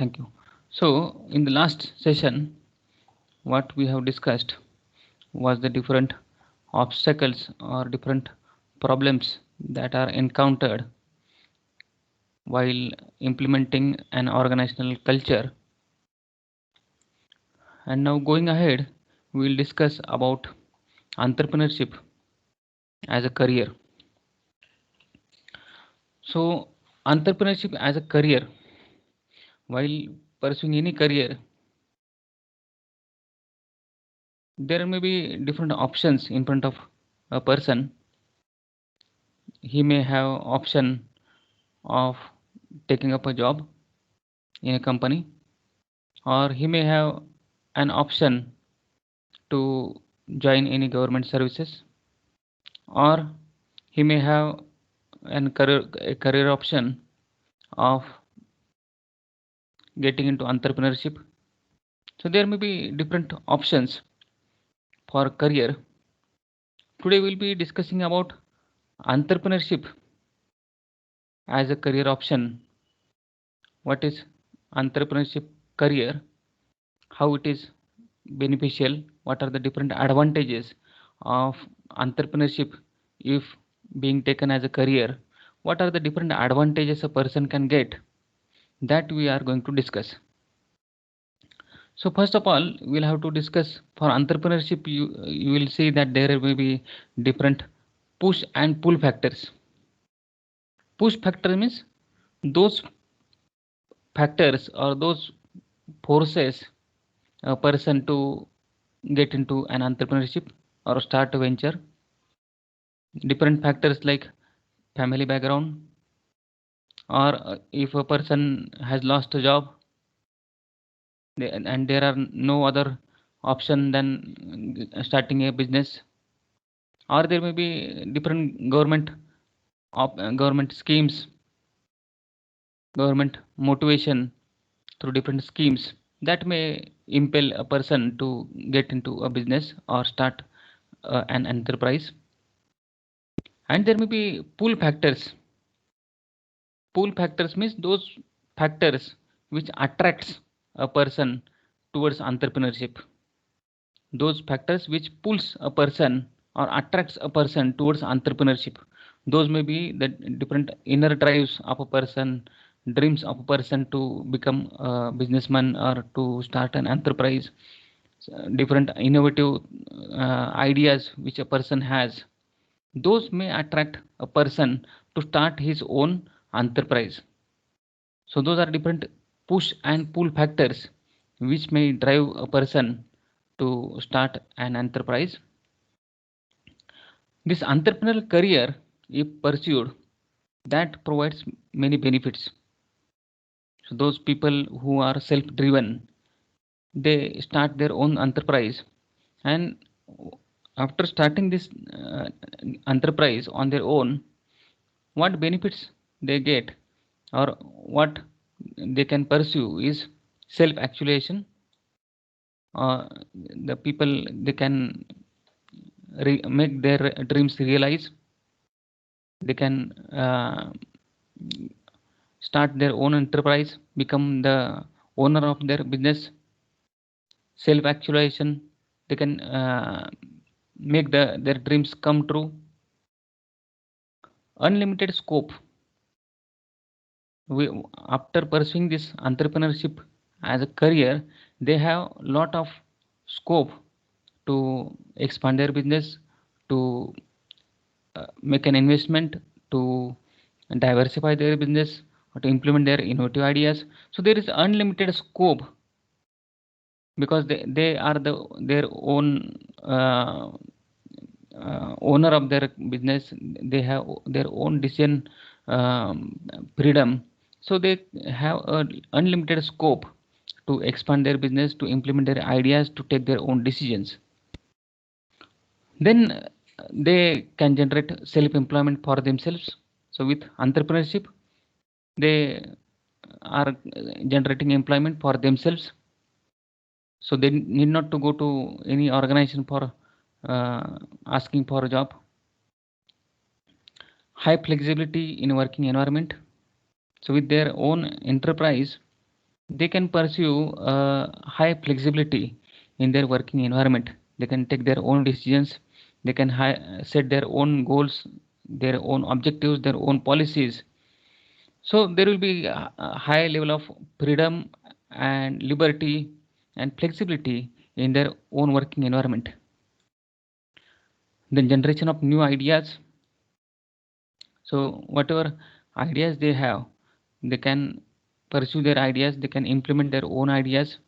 Thank you. So, in the last session, what we have discussed was the different obstacles or different problems that are encountered while implementing an organizational culture. And now, going ahead, we will discuss about entrepreneurship as a career. So, entrepreneurship as a career, while pursuing any career, there may be different options in front of a person. He may have option of taking up a job in a company, or he may have an option to join any government services, or he may have a career option of getting into entrepreneurship. So there may be different options for career. Today we'll be discussing about entrepreneurship as a career option. What is entrepreneurship career? How it is beneficial? What are the different advantages of entrepreneurship if being taken as a career? What are the different advantages a person can get? That we are going to discuss. So first of all, we'll have to discuss for entrepreneurship. You will see that there will be different push and pull factors. Push factor means those factors or those forces a person to get into an entrepreneurship or start a venture. Different factors like family background, or if a person has lost a job and there are no other option than starting a business, or there may be different government schemes, government motivation through different schemes that may impel a person to get into a business or start an enterprise. And there may be pull factors. Pull factors means those factors which attracts a person towards entrepreneurship. Those factors which pulls a person or attracts a person towards entrepreneurship. Those may be the different inner drives of a person, dreams of a person to become a businessman or to start an enterprise, different innovative ideas which a person has. Those may attract a person to start his own enterprise. So those are different push and pull factors which may drive a person to start an enterprise. This entrepreneurial career, if pursued, that provides many benefits. So those people who are self-driven, they start their own enterprise, and after starting this enterprise on their own, what benefits they get or what they can pursue is self-actualization. The people, they can make their dreams realize. They can start their own enterprise, become the owner of their business. Self actualization, they can make their dreams come true. Unlimited scope. After pursuing this entrepreneurship as a career, they have lot of scope to expand their business, to make an investment, to diversify their business, or to implement their innovative ideas. So there is unlimited scope because they are their own owner of their business. They have their own decision um, freedom. So they have unlimited scope to expand their business, to implement their ideas, to take their own decisions. Then they can generate self-employment for themselves. So with entrepreneurship, they are generating employment for themselves. So they need not to go to any organization for asking for a job. High flexibility in working environment. So with their own enterprise, they can pursue high flexibility in their working environment. They can take their own decisions. They can set their own goals, their own objectives, their own policies. So there will be a high level of freedom and liberty and flexibility in their own working environment. Then generation of new ideas. So whatever ideas they have, they can pursue their ideas. They can implement their own ideas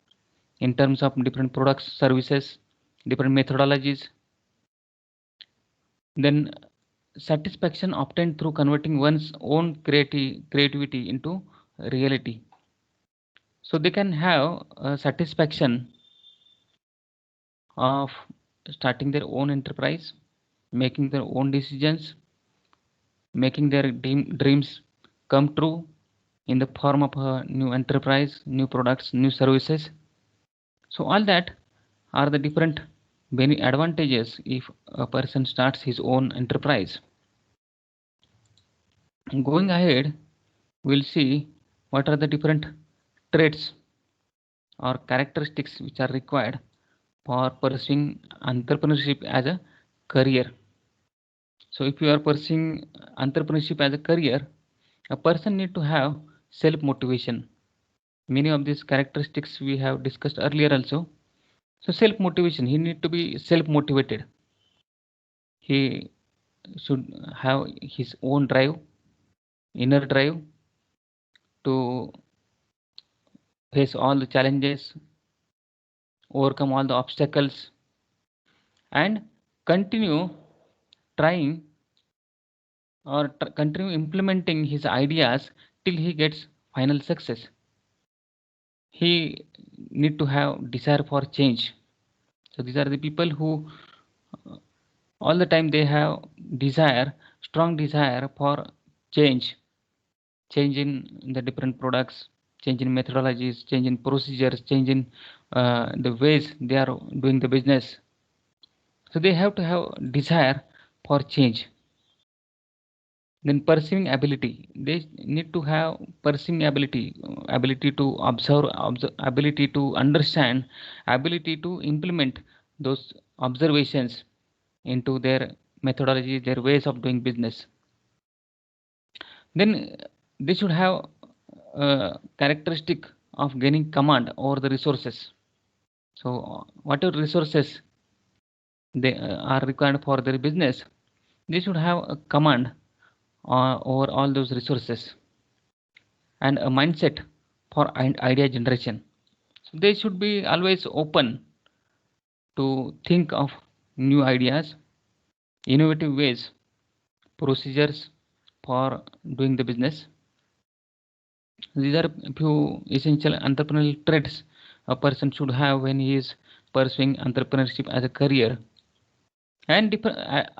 in terms of different products, services, different methodologies. Then satisfaction obtained through converting one's own creativity into reality. So they can have satisfaction of starting their own enterprise, making their own decisions, making their dreams come true in the form of a new enterprise, new products, new services. So all that are the different advantages if a person starts his own enterprise. Going ahead, we'll see what are the different traits or characteristics which are required for pursuing entrepreneurship as a career. So if you are pursuing entrepreneurship as a career, a person need to have self motivation. Many of these characteristics we have discussed earlier also. So self motivation, he need to be self motivated. He should have his own drive, inner drive to face all the challenges, overcome all the obstacles, and continue trying or continue implementing his ideas till he gets final success. He need to have desire for change. So these are the people who all the time they have desire, strong desire for change, change in the different products, change in methodologies, change in procedures, change in the ways they are doing the business. So they have to have desire for change. Then perceiving ability, they need to have perceiving ability, ability to observe, ability to understand, ability to implement those observations into their methodology, their ways of doing business. Then they should have a characteristic of gaining command over the resources. So whatever resources they are required for their business, they should have a command over all those resources and a mindset for idea generation. So they should be always open to think of new ideas, innovative ways, procedures for doing the business. These are a few essential entrepreneurial traits a person should have when he is pursuing entrepreneurship as a career. And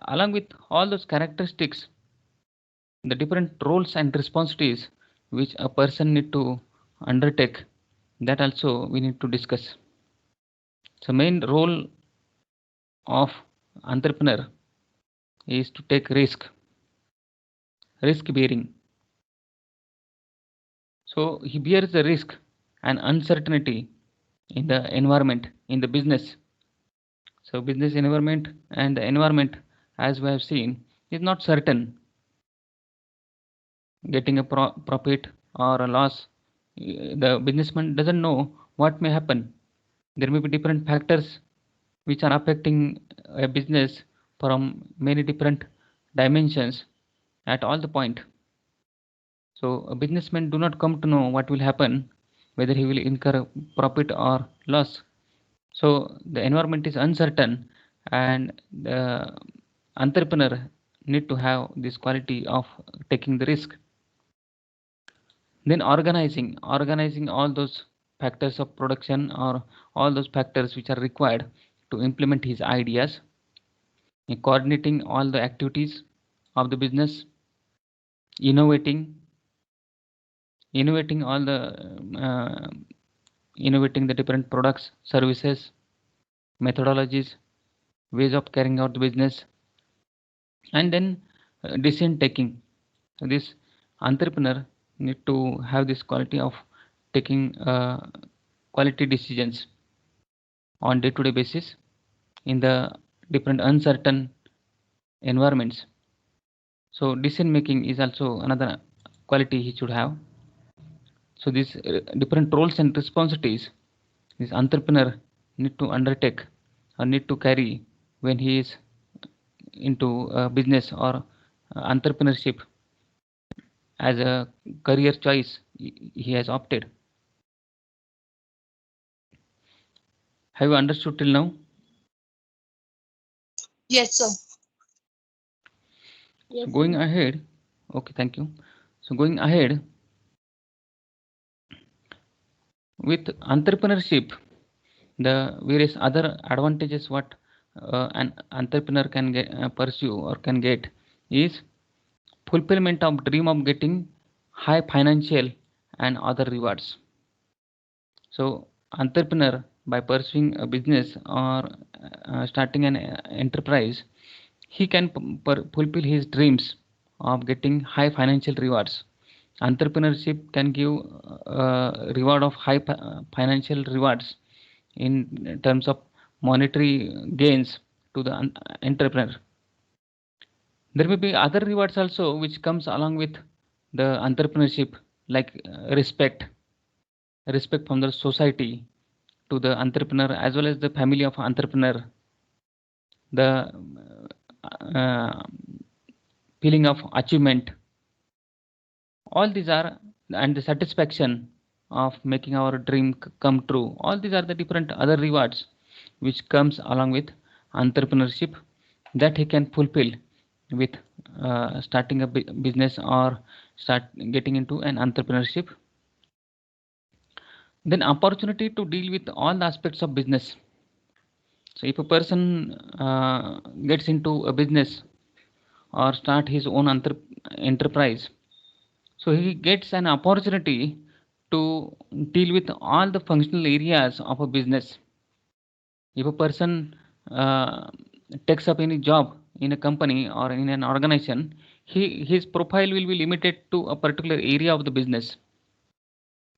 along with all those characteristics, the different roles and responsibilities which a person need to undertake, that also we need to discuss. So main role of entrepreneur is to take risk bearing. So he bears the risk and uncertainty in the environment, in the business. So business environment and the environment, as we have seen, is not certain. Getting a profit or a loss, the businessman doesn't know what may happen. There may be different factors which are affecting a business from many different dimensions at all the point. So a businessman do not come to know what will happen, whether he will incur profit or loss. So the environment is uncertain, and the entrepreneur need to have this quality of taking the risk. Then organizing all those factors of production or all those factors which are required to implement his ideas, coordinating all the activities of the business, innovating all the innovating the different products, services, methodologies, ways of carrying out the business, and then decision taking. So this entrepreneur need to have this quality of taking quality decisions on day-to-day basis in the different uncertain environments. So decision making is also another quality he should have. So these different roles and responsibilities this entrepreneur need to undertake or need to carry when he is into business or entrepreneurship as a career choice he has opted. Have you understood till now? Yes, sir. So going ahead, okay, thank you. So going ahead with entrepreneurship, the various other advantages what an entrepreneur can pursue or can get is fulfillment of dream of getting high financial and other rewards. So entrepreneur by pursuing a business or starting an enterprise, he can fulfill his dreams of getting high financial rewards. Entrepreneurship can give reward of high financial rewards in terms of monetary gains to the entrepreneur. There may be other rewards also which comes along with the entrepreneurship, like respect from the society to the entrepreneur as well as the family of entrepreneur, the uh, feeling of achievement, all these are, and the satisfaction of making our dream come true, all these are the different other rewards which comes along with entrepreneurship that he can fulfill with starting a business or start getting into an entrepreneurship. Then opportunity to deal with all the aspects of business. So if a person gets into a business or start his own enterprise, so he gets an opportunity to deal with all the functional areas of a business. If a person takes up any job in a company or in an organization, his profile will be limited to a particular area of the business.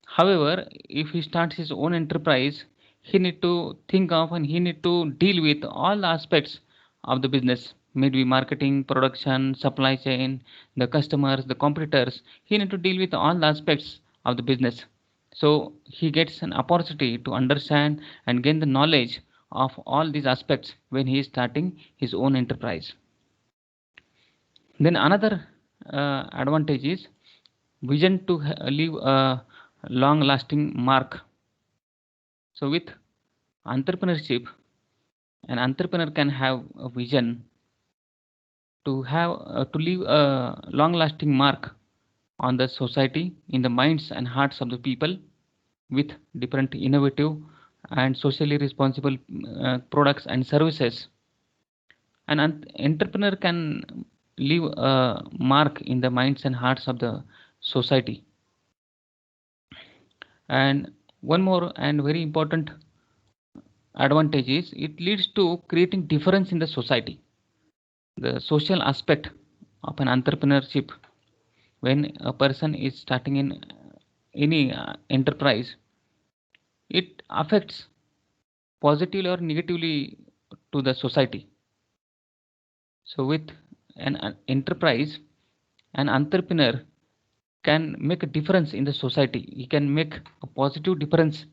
However, if he starts his own enterprise, he need to think of and he need to deal with all the aspects of the business, maybe marketing, production, supply chain, the customers, the competitors. He need to deal with all the aspects of the business. So he gets an opportunity to understand and gain the knowledge of all these aspects when he is starting his own enterprise. Then another advantage is vision to leave a long lasting mark. So with entrepreneurship, an entrepreneur can have a vision to have to leave a long lasting mark on the society, in the minds and hearts of the people, with different innovative and socially responsible products and services. An entrepreneur can leave a mark in the minds and hearts of the society. And one more and very important advantage is it leads to creating difference in the society. The social aspect of an entrepreneurship, when a person is starting in any enterprise, it affects positively or negatively to the society. So with an enterprise, an entrepreneur can make a difference in the society. He can make a positive difference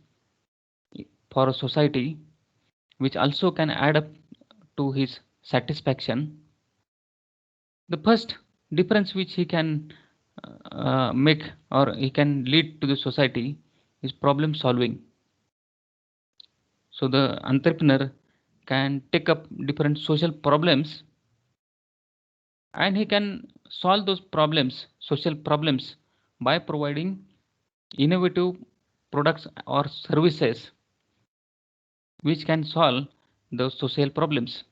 for a society, which also can add up to his satisfaction. The first difference which he can make or he can lead to the society is problem solving. So the entrepreneur can take up different social problems and he can solve those problems, social problems, by providing innovative products or services which can solve those social problems.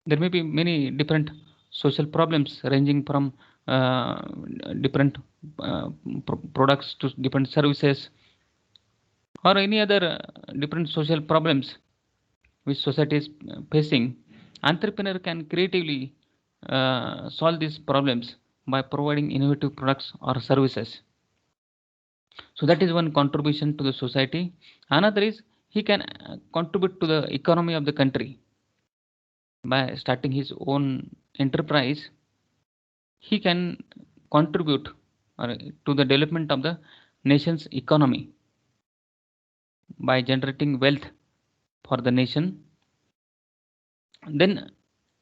There may be many different social problems ranging from uh, different products to different services or any other different social problems which society is facing. Entrepreneur can creatively solve these problems by providing innovative products or services. So that is one contribution to the society. Another is he can contribute to the economy of the country by starting his own enterprise. He can contribute to the development of the nation's economy by generating wealth for the nation. Then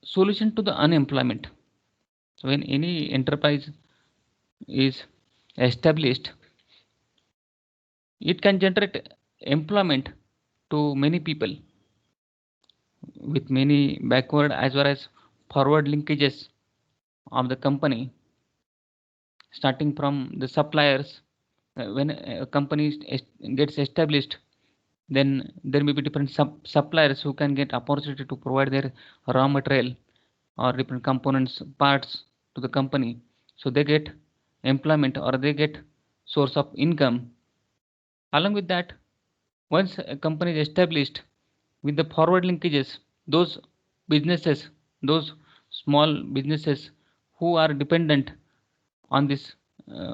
solution to the unemployment. When any enterprise is established, it can generate employment to many people with many backward as well as forward linkages of the company, starting from the suppliers. When a company gets established, then there may be different suppliers who can get opportunity to provide their raw material or different components parts to the company, so they get employment or they get source of income. Along with that, once a company is established with the forward linkages, those businesses, those small businesses who are dependent on this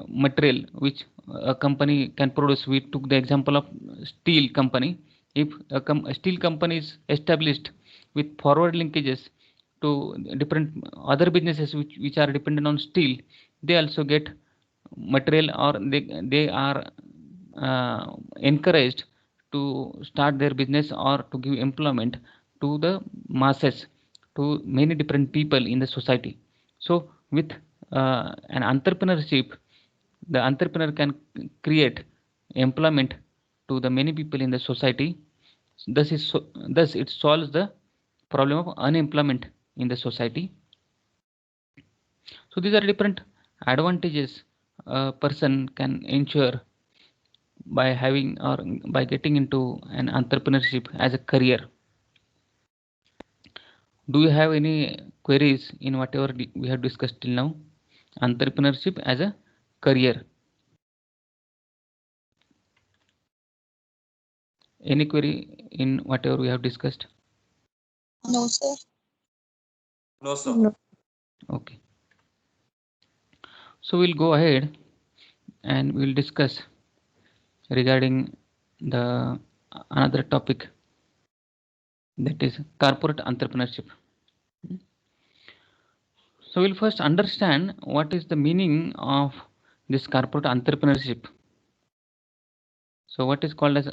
material which a company can produce. We took the example of steel company. If a steel company is established with forward linkages to different other businesses which are dependent on steel, they also get material or they are encouraged to start their business or to give employment to the masses, to many different people in the society. So with an entrepreneurship, the entrepreneur can create employment to the many people in the society. Thus it solves the problem of unemployment in the society. So these are different advantages a person can ensure by having or by getting into an entrepreneurship as a career. Do you have any queries in whatever we have discussed till now? Entrepreneurship as a career. Any query in whatever we have discussed? No, sir. No, sir. No. Okay. So we'll go ahead and we'll discuss regarding the another topic, that is corporate entrepreneurship. So we'll first understand what is the meaning of this corporate entrepreneurship. So what is called as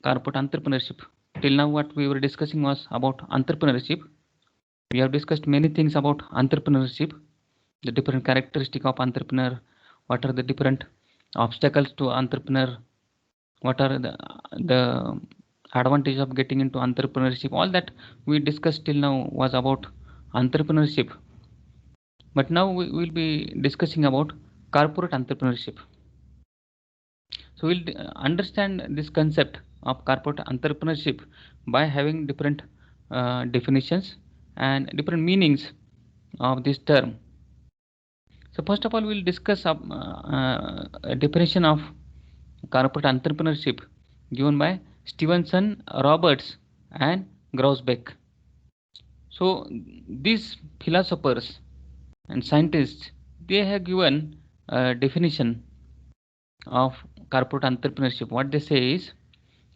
corporate entrepreneurship? Till now what we were discussing was about entrepreneurship. We have discussed many things about entrepreneurship, the different characteristic of entrepreneur, what are the different obstacles to entrepreneur, what are the advantage of getting into entrepreneurship. All that we discussed till now was about entrepreneurship. But now we will be discussing about corporate entrepreneurship. So we'll understand this concept of corporate entrepreneurship by having different definitions and different meanings of this term. So first of all, we'll discuss a definition of corporate entrepreneurship given by Stevenson, Roberts, and Grousbeck. So these philosophers and scientists, they have given a definition of corporate entrepreneurship. What they say is,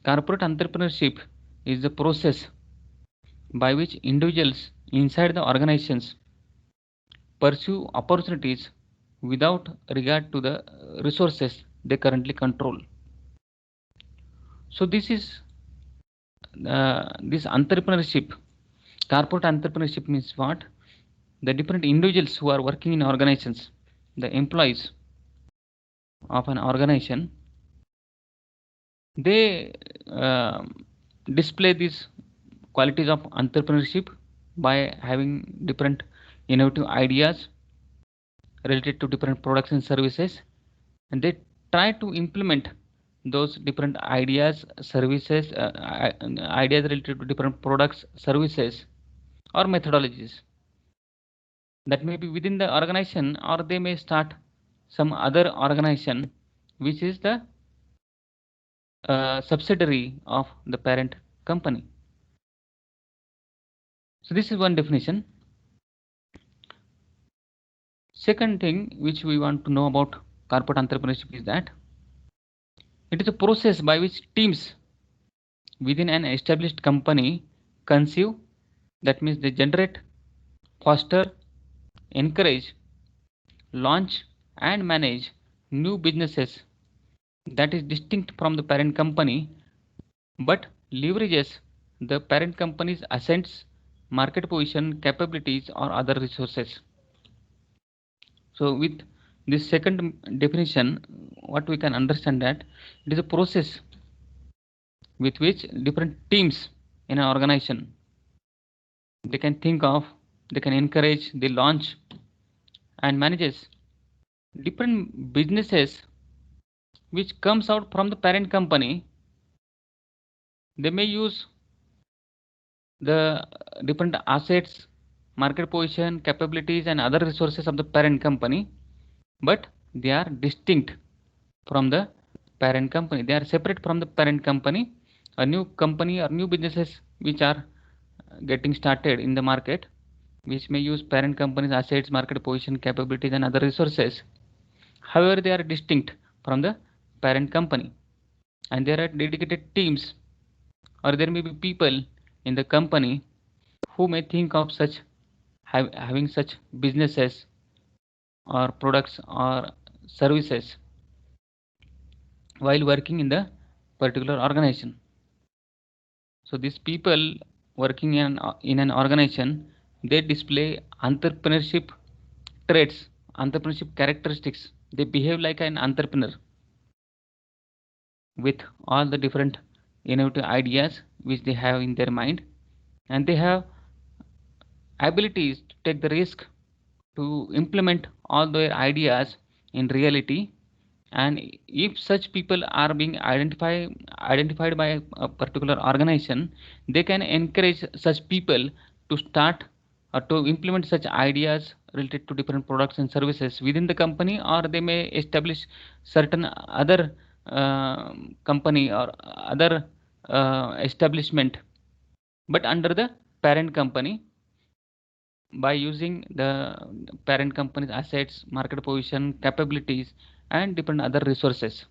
corporate entrepreneurship is the process by which individuals inside the organizations pursue opportunities without regard to the resources they currently control. So this is this entrepreneurship. Corporate entrepreneurship means what? The different individuals who are working in organizations, the employees of an organization, they display these qualities of entrepreneurship by having different innovative ideas related to different products and services, and they try to implement those different ideas, services, ideas related to different products, services, or methodologies that may be within the organization, or they may start some other organization which is the subsidiary of the parent company. So this is one definition. Second thing which we want to know about corporate entrepreneurship is that It is a process by which teams within an established company conceive, that means they generate, foster, encourage, launch and manage new businesses that is distinct from the parent company but leverages the parent company's assets, market position, capabilities or other resources. So with this second definition, what we can understand that it is a process with which different teams in an organization, they can think of, they can encourage, they launch and manages different businesses which comes out from the parent company. They may use the different assets, market position, capabilities and other resources of the parent company, but they are distinct from the parent company. They are separate from the parent company. A new company or new businesses which are getting started in the market, which may use parent company's assets, market position, capabilities and other resources. However, they are distinct from the parent company and there are dedicated teams or there may be people in the company who may think of such having such businesses or products or services while working in the particular organization. So these people working in an organization, they display entrepreneurship traits, entrepreneurship characteristics. They behave like an entrepreneur with all the different innovative ideas which they have in their mind, and they have abilities to take the risk to implement all their ideas in reality. And if such people are being identified by a particular organization, they can encourage such people to start or to implement such ideas related to different products and services within the company, or they may establish certain other company or other establishment but under the parent company by using the parent company's assets, market position, capabilities and different other resources.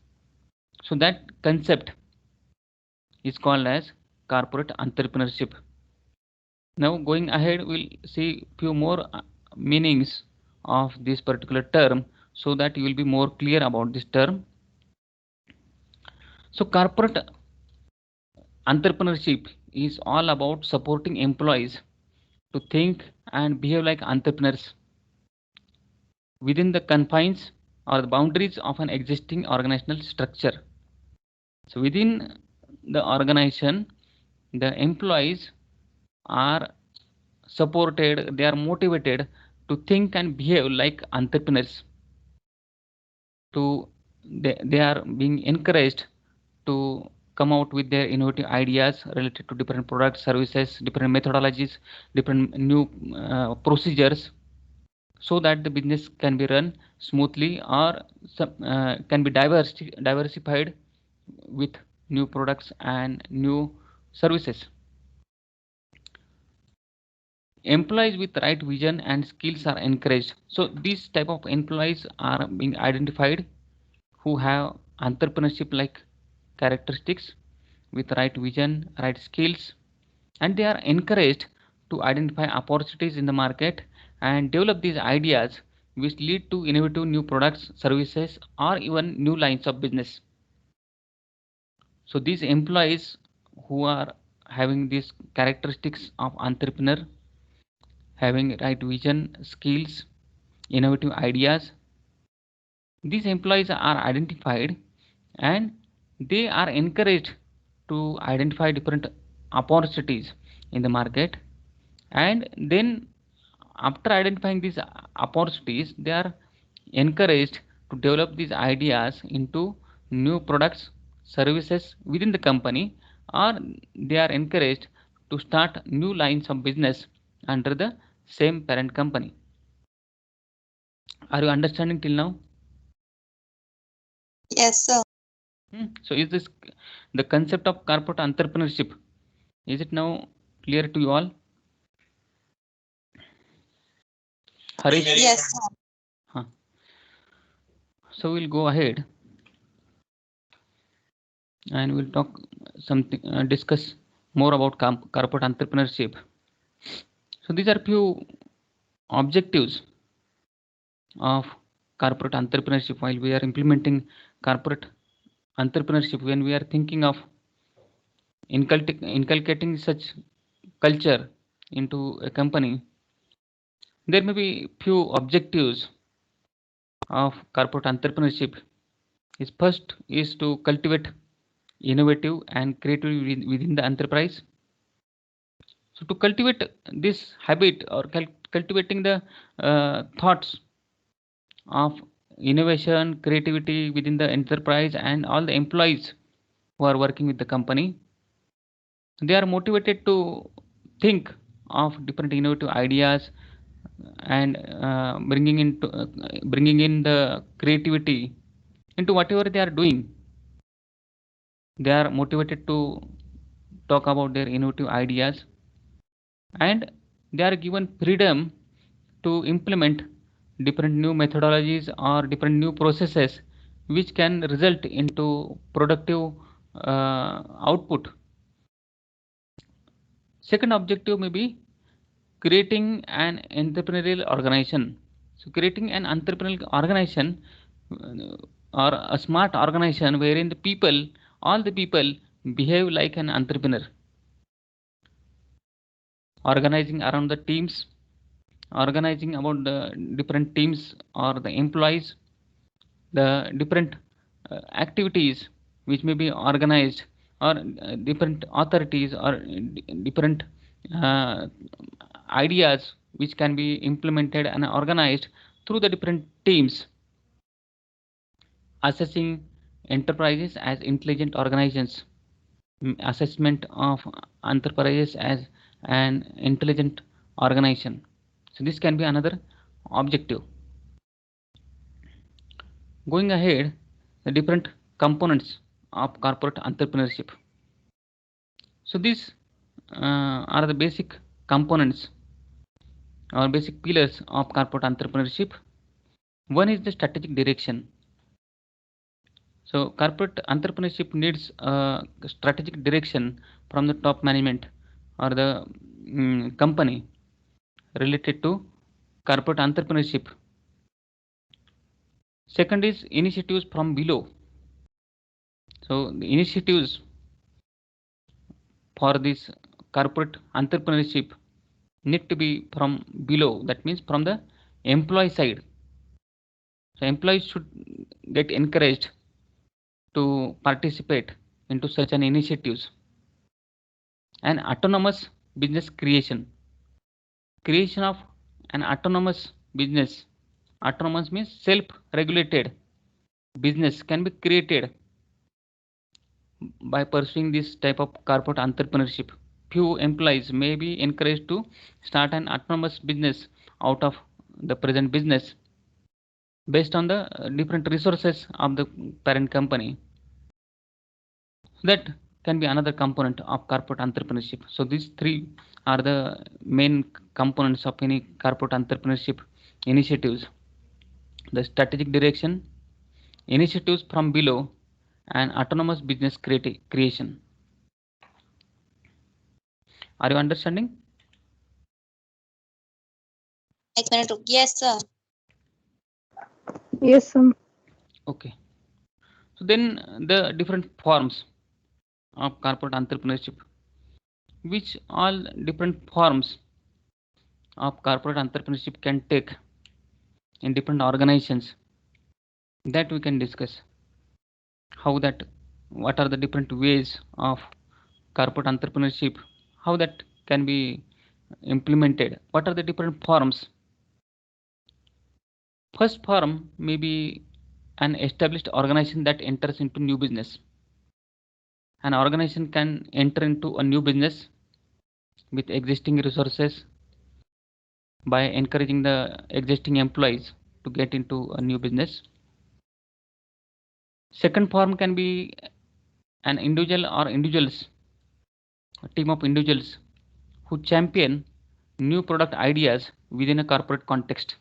So that concept is called as corporate entrepreneurship. Now going ahead, we'll see few more meanings of this particular term so that you will be more clear about this term. So corporate entrepreneurship is all about supporting employees to think and behave like entrepreneurs within the confines or the boundaries of an existing organizational structure. So within the organization, the employees are supported, they are motivated to think and behave like entrepreneurs. They are being encouraged to come out with their innovative ideas related to different products, services, different methodologies, different new procedures, so that the business can be run smoothly or can be diversified with new products and new services. Employees with right vision and skills are encouraged. So these type of employees are being identified who have entrepreneurship like characteristics with right vision, right skills, and they are encouraged to identify opportunities in the market and develop these ideas which lead to innovative new products, services or even new lines of business. So these employees who are having these characteristics of entrepreneur, having right vision, skills, innovative ideas, these employees are identified and they are encouraged to identify different opportunities in the market, and then after identifying these opportunities they are encouraged to develop these ideas into new products, services within the company, or they are encouraged to start new lines of business under the same parent company. Are you understanding till now? Yes, sir. So is this the concept of corporate entrepreneurship? Is it now clear to you all? Harish? Yes, sir. Huh. So we'll go ahead. and we'll talk something, discuss more about corporate entrepreneurship. So these are few objectives of corporate entrepreneurship while we are implementing corporate entrepreneurship. When we are thinking of inculcating such culture into a company, there may be few objectives of corporate entrepreneurship. Is first is to cultivate innovative and creativity within the enterprise. So to cultivate this habit or cultivating the thoughts of innovation, creativity within the enterprise and all the employees who are working with the company, they are motivated to think of different innovative ideas and bringing in the creativity into whatever they are doing. They are motivated to talk about their innovative ideas, and they are given freedom to implement different new methodologies or different new processes which can result into productive output. Second objective may be creating an entrepreneurial organization. So creating an entrepreneurial organization or a smart organization wherein all the people behave like an entrepreneur, organizing around the teams, organizing about the different teams or the employees, the different activities which may be organized, or different authorities or different uh, ideas which can be implemented and organized through the different teams, assessing enterprises as intelligent organizations, assessment of enterprises as an intelligent organization. So this can be another objective. Going ahead, the different components of corporate entrepreneurship. So these are the basic components or basic pillars of corporate entrepreneurship. One is the strategic direction. So corporate entrepreneurship needs a strategic direction from the top management or the company related to corporate entrepreneurship. Second is initiatives from below. So the initiatives for this corporate entrepreneurship need to be from below. That means from the employee side. So employees should get encouraged to participate into such an initiatives. And autonomous business creation of an autonomous business. Autonomous means self-regulated business can be created by pursuing this type of corporate entrepreneurship. Few employees may be encouraged to start an autonomous business out of the present business based on the different resources of the parent company. That can be another component of corporate entrepreneurship. So these three are the main components of any corporate entrepreneurship initiatives: the strategic direction, initiatives from below, and autonomous business creation. Are you understanding? Yes, sir. Yes, sir. Okay. So then the different forms of corporate entrepreneurship, which all different forms of corporate entrepreneurship can take in different organizations, that we can discuss. What are the different ways of corporate entrepreneurship, how that can be implemented, what are the different forms. First form may be an established organization that enters into new business. An organization can enter into a new business with existing resources by encouraging the existing employees to get into a new business. Second form can be an individual or individuals, a team of individuals who champion new product ideas within a corporate context.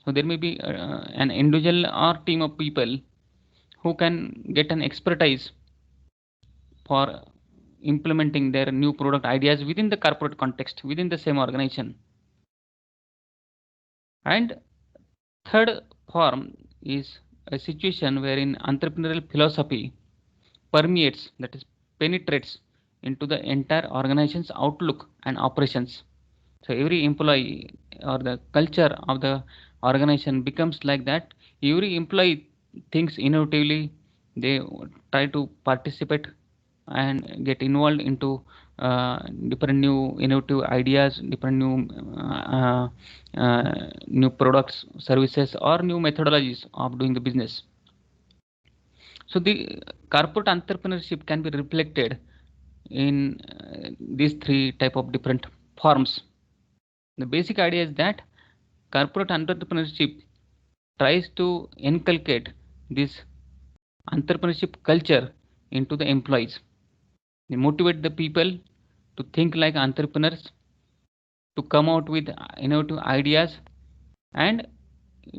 So there may be an individual or team of people who can get an expertise for implementing their new product ideas within the corporate context, within the same organization. And third form is a situation wherein entrepreneurial philosophy permeates, that is, penetrates into the entire organization's outlook and operations. So every employee or the culture of the organization becomes like that. Every employee thinks innovatively. They try to participate and get involved into different new innovative ideas, different new products, services, or new methodologies of doing the business. So the corporate entrepreneurship can be reflected in these three type of different forms. The basic idea is that corporate entrepreneurship tries to inculcate this entrepreneurship culture into the employees. They motivate the people to think like entrepreneurs, to come out with innovative ideas and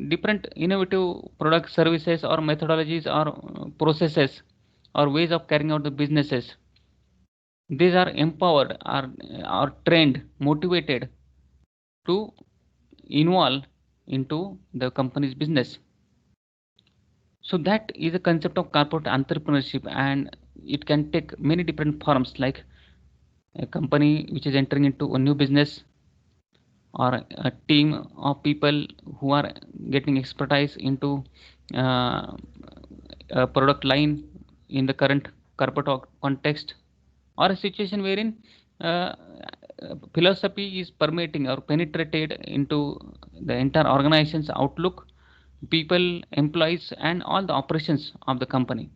different innovative products, services, or methodologies, or processes, or ways of carrying out the businesses. These are empowered or trained, motivated to involve into the company's business. So that is a concept of corporate entrepreneurship, and it can take many different forms, like a company which is entering into a new business, or a team of people who are getting expertise into a product line in the current corporate context, or a situation wherein philosophy is permeating or penetrated into the entire organization's outlook, people, employees, and all the operations of the company.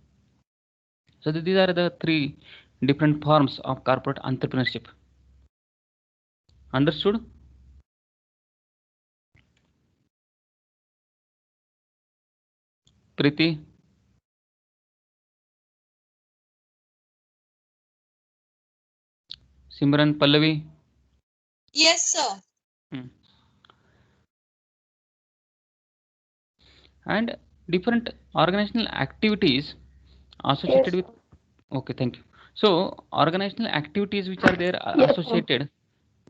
So these are the three different forms of corporate entrepreneurship. Understood? Preeti? Simran? Pallavi? Yes, sir. And different organizational activities associated with. Okay, thank you. So organizational activities which are there are associated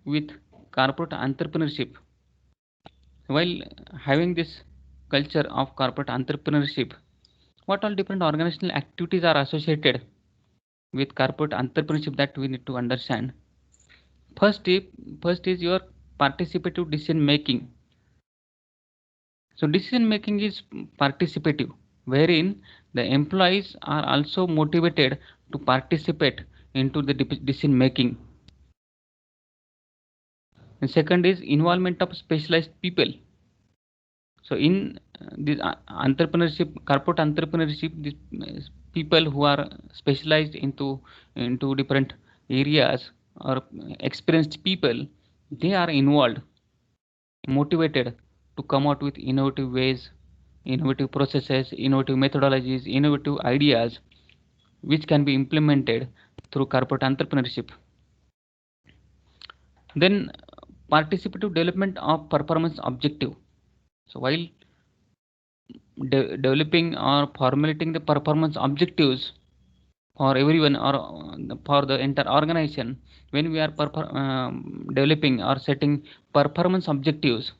with corporate entrepreneurship. While having this culture of corporate entrepreneurship, what all different organizational activities are associated with corporate entrepreneurship that we need to understand? First is your participative decision making. So decision making is participative, wherein the employees are also motivated to participate into the decision making. And second is involvement of specialized people. So in this entrepreneurship, corporate entrepreneurship, these people who are specialized into different areas or experienced people, they are involved, motivated to come out with innovative ways, innovative processes, innovative methodologies, innovative ideas which can be implemented through corporate entrepreneurship. Then participative development of performance objective. So while developing or formulating the performance objectives for everyone or for the entire organization, when we are developing or setting performance objectives,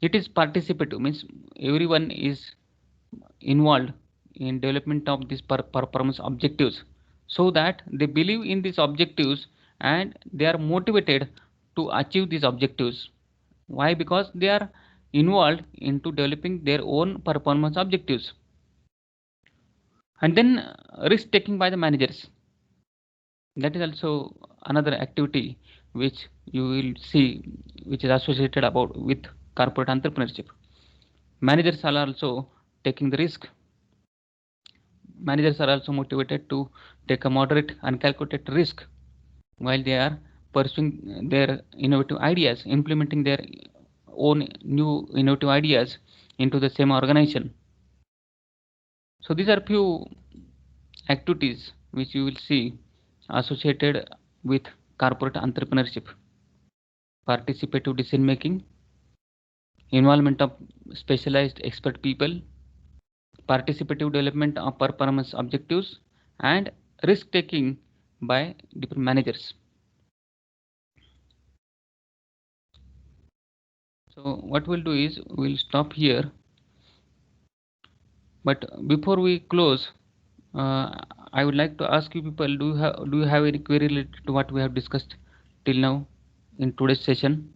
it is participative, means everyone is involved in development of these performance objectives, so that they believe in these objectives and they are motivated to achieve these objectives. Why? Because they are involved into developing their own performance objectives. And then risk taking by the managers, that is also another activity which you will see, which is associated about with corporate entrepreneurship. Managers are also taking the risk. Managers are also motivated to take a moderate and calculated risk while they are pursuing their innovative ideas, implementing their own new innovative ideas into the same organization. So these are few activities which you will see associated with corporate entrepreneurship: participative decision making, involvement of specialized expert people, participative development of performance objectives, and risk taking by different managers. So what we'll do is we'll stop here. But before we close, I would like to ask you people: do you have any query related to what we have discussed till now in today's session?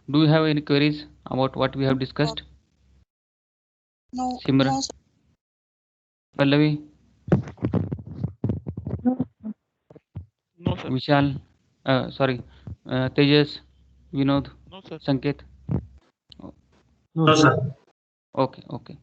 Do you have any queries about what we have discussed? No, Simran, no, sir. Pallavi, No, sir. Vishal, Tejas, Vinod, No, sir. Sanket. No, sir. Okay.